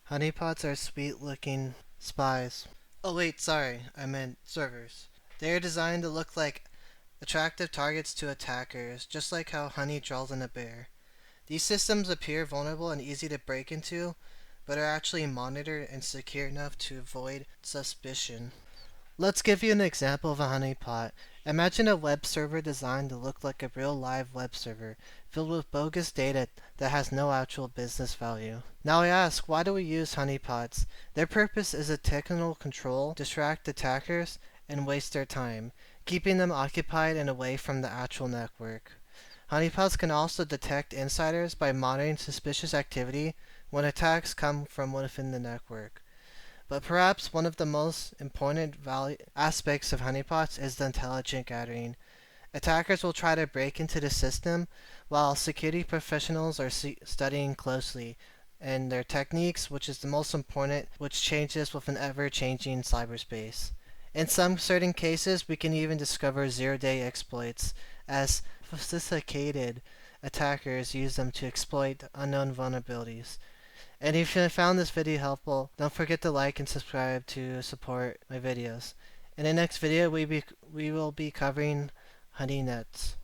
Honeypots are sweet looking spies. Oh wait, sorry, I meant servers. They are designed to look like attractive targets to attackers, just like how honey draws in a bear. These systems appear vulnerable and easy to break into, but are actually monitored and secure enough to avoid suspicion. Let's give you an example of a honeypot. Imagine a web server designed to look like a real live web server, filled with bogus data that has no actual business value. Now I ask, why do we use honeypots? Their purpose is a technical control, distract attackers, and waste their time, keeping them occupied and away from the actual network. Honeypots can also detect insiders by monitoring suspicious activity when attacks come from within the network. But perhaps one of the most important aspects of honeypots is the intelligent gathering. Attackers will try to break into the system while security professionals are studying closely, and their techniques, which is the most important, which changes with an ever-changing cyberspace. In some certain cases, we can even discover zero-day exploits, as sophisticated attackers use them to exploit unknown vulnerabilities. And if you found this video helpful, don't forget to like and subscribe to support my videos. In the next video, we will be covering honey nets.